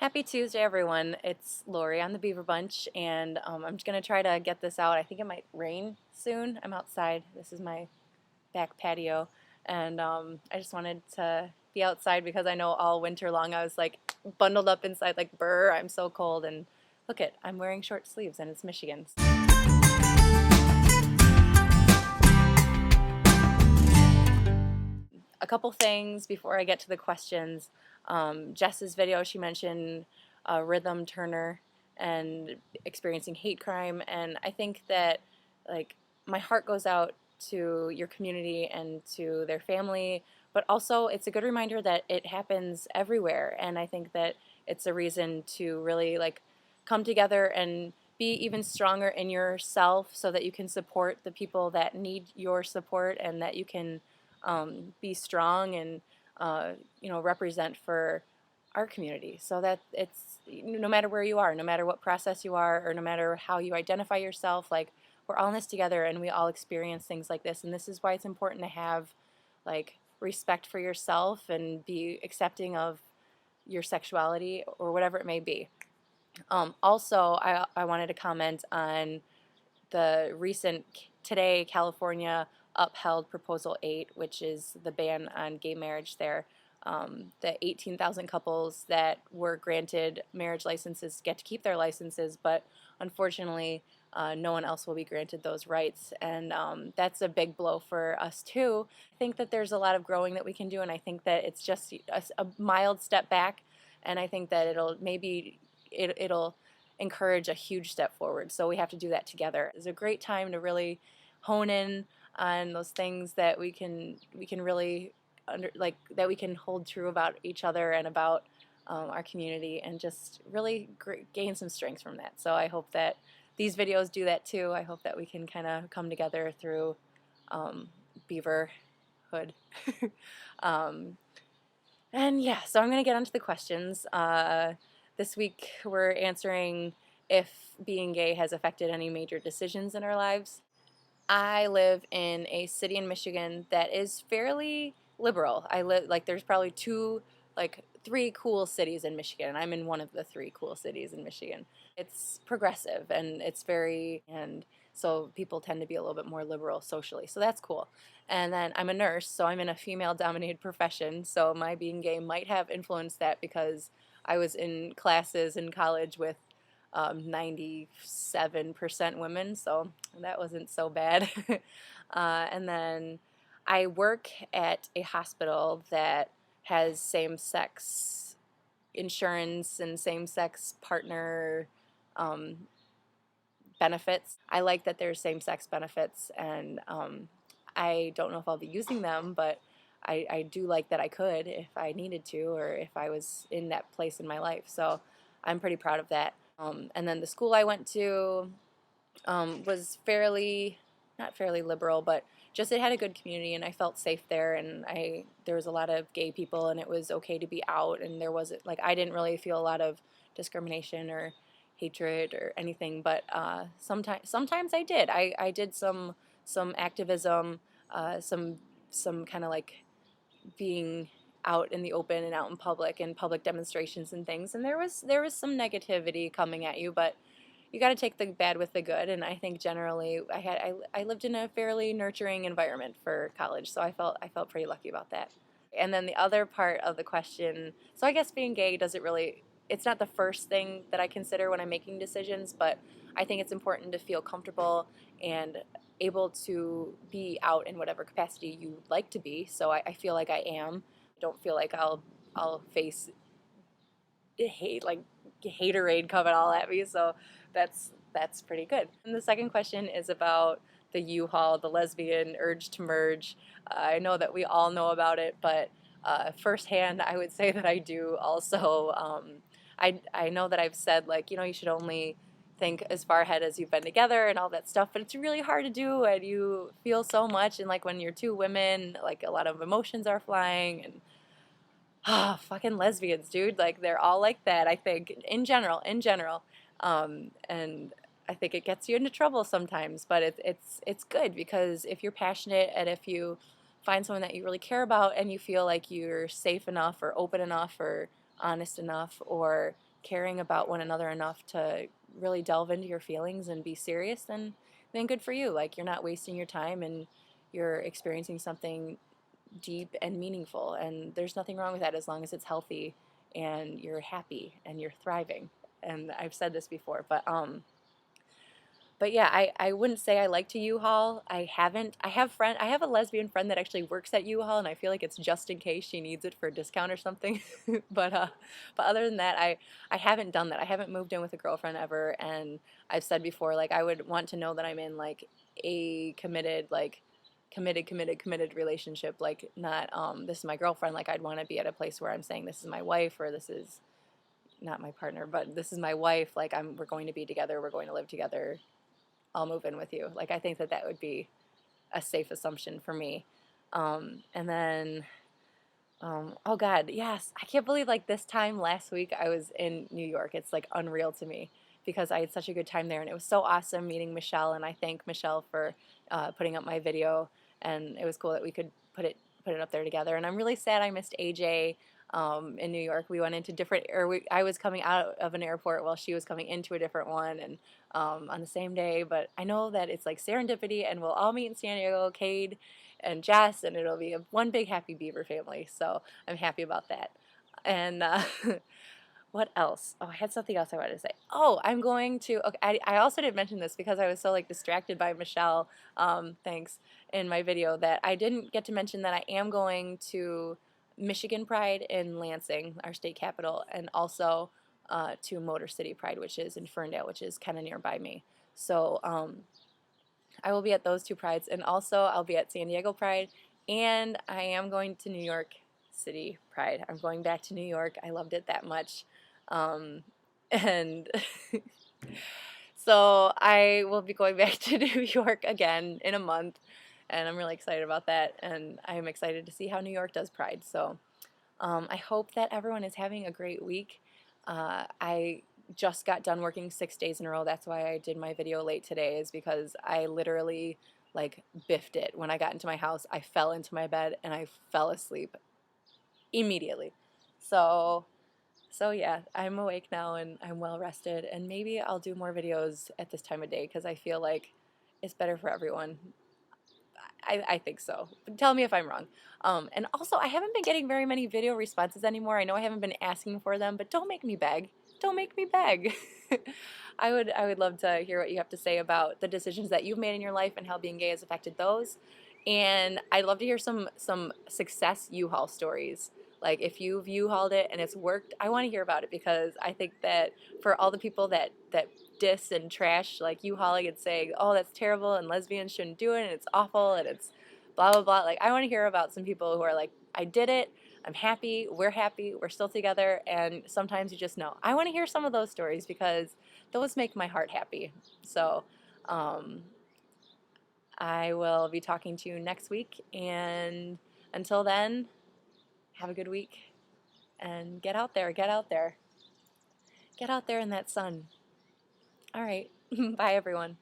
Happy Tuesday, everyone. It's Lori on the Beaver Bunch, and I'm just going to try to get this out. I think it might rain soon. I'm outside. This is my back patio, and I just wanted to be outside because I know all winter long I was like bundled up inside like burr, I'm so cold, and look it, I'm wearing short sleeves and it's Michigan. A couple things before I get to the questions. Jess's video, she mentioned Rhythm Turner and experiencing hate crime, and I think that like my heart goes out to your community and to their family, but also it's a good reminder that it happens everywhere, and I think that it's a reason to really like come together and be even stronger in yourself so that you can support the people that need your support and that you can be strong and represent for our community, so that it's no matter where you are, no matter what process you are, or no matter how you identify yourself, like we're all in this together and we all experience things like this, and this is why it's important to have like respect for yourself and be accepting of your sexuality or whatever it may be. Also, I wanted to comment on the recent today California upheld Proposal 8, which is the ban on gay marriage there. The 18,000 couples that were granted marriage licenses get to keep their licenses, but unfortunately no one else will be granted those rights, and that's a big blow for us too. I think that there's a lot of growing that we can do, and I think that it's just a mild step back, and I think that it'll encourage a huge step forward. So we have to do that together. It's a great time to really hone in on those things that we can really that we can hold true about each other and about our community, and just really gain some strength from that. So I hope that these videos do that too. I hope that we can kind of come together through beaverhood. And yeah, so I'm going to get onto the questions. This week we're answering if being gay has affected any major decisions in our lives. I live in a city in Michigan that is fairly liberal. There's probably three cool cities in Michigan, and I'm in one of the three cool cities in Michigan. It's progressive and and so people tend to be a little bit more liberal socially, so that's cool. And then I'm a nurse, so I'm in a female-dominated profession, so my being gay might have influenced that because I was in classes in college with 97% women, so that wasn't so bad. And then I work at a hospital that has same-sex insurance and same-sex partner benefits. I like that there's same-sex benefits, and I don't know if I'll be using them, but I do like that I could if I needed to, or if I was in that place in my life. So I'm pretty proud of that. And then the school I went to was not fairly liberal, but just it had a good community, and I felt safe there, and there was a lot of gay people, and it was okay to be out, and there wasn't I didn't really feel a lot of discrimination or hatred or anything, but sometimes I did. I did some activism, some kind of like being out in the open and out in public and public demonstrations and things, and there was some negativity coming at you, but you got to take the bad with the good. And I think generally I lived in a fairly nurturing environment for college, so I felt pretty lucky about that. And then the other part of the question, so I guess being gay it's not the first thing that I consider when I'm making decisions, but I think it's important to feel comfortable and able to be out in whatever capacity you would like to be. So I feel like I am. I don't feel like I'll face haterade coming all at me. So that's pretty good. And the second question is about the U-Haul, the lesbian urge to merge. I know that we all know about it, but firsthand, I would say that I do also. I know that I've said you should only think as far ahead as you've been together and all that stuff, but it's really hard to do, and you feel so much, and when you're two women, a lot of emotions are flying, and fucking lesbians, dude, they're all like that, I think, in general, and I think it gets you into trouble sometimes, but it's good, because if you're passionate and if you find someone that you really care about and you feel like you're safe enough or open enough or honest enough or caring about one another enough to really delve into your feelings and be serious, then good for you. Like, you're not wasting your time, and you're experiencing something deep and meaningful, and there's nothing wrong with that as long as it's healthy and you're happy and you're thriving. And I've said this before, but yeah, I wouldn't say I like to U-Haul. I haven't. I have a lesbian friend that actually works at U-Haul, and I feel like it's just in case she needs it for a discount or something. But other than that, I haven't done that. I haven't moved in with a girlfriend ever, and I've said before, like, I would want to know that I'm in like a committed, like committed relationship. Like, not this is my girlfriend. Like, I'd want to be at a place where I'm saying this is my wife, or this is not my partner, but this is my wife. Like, we're going to be together. We're going to live together. I'll move in with you. Like, I think that that would be a safe assumption for me. And then, oh God, yes, I can't believe, like, this time last week I was in New York. It's like unreal to me because I had such a good time there, and it was so awesome meeting Michelle. And I thank Michelle for putting up my video, and it was cool that we could put it up there together. And I'm really sad I missed AJ. In New York, we went into different, I was coming out of an airport while she was coming into a different one, and on the same day. But I know that it's like serendipity, and we'll all meet in San Diego, Cade and Jess, and it'll be one big happy Beaver family. So I'm happy about that. And what else? Oh, I had something else I wanted to say. Oh, I'm going to. Okay, I also didn't mention this because I was so, like, distracted by Michelle. Thanks, in my video, that I didn't get to mention that I am going to Michigan Pride in Lansing, our state capital, and also to Motor City Pride, which is in Ferndale, which is kind of nearby me. So I will be at those two prides, and also I'll be at San Diego Pride, and I am going to New York City Pride. I'm going back to New York. I loved it that much. And so I will be going back to New York again in a month, and I'm really excited about that, and I'm excited to see how New York does Pride. So I hope that everyone is having a great week. I just got done working 6 days in a row. That's why I did my video late today, is because I literally, like, biffed it. When I got into my house, I fell into my bed and I fell asleep immediately. So yeah, I'm awake now and I'm well rested, and maybe I'll do more videos at this time of day because I feel like it's better for everyone. I think so. But tell me if I'm wrong. And also, I haven't been getting very many video responses anymore. I know I haven't been asking for them, but don't make me beg. Don't make me beg. I would love to hear what you have to say about the decisions that you've made in your life and how being gay has affected those. And I'd love to hear some success U-Haul stories. Like, if you've U-Hauled it and it's worked, I want to hear about it, because I think that for all the people that diss and trash, like, U-Hauling and saying, oh, that's terrible and lesbians shouldn't do it and it's awful and it's blah blah blah, like, I want to hear about some people who are like, I did it, I'm happy, we're still together, and sometimes you just know. I want to hear some of those stories because those make my heart happy. So I will be talking to you next week, and until then, have a good week, and get out there, get out there, get out there in that sun. All right. Bye, everyone.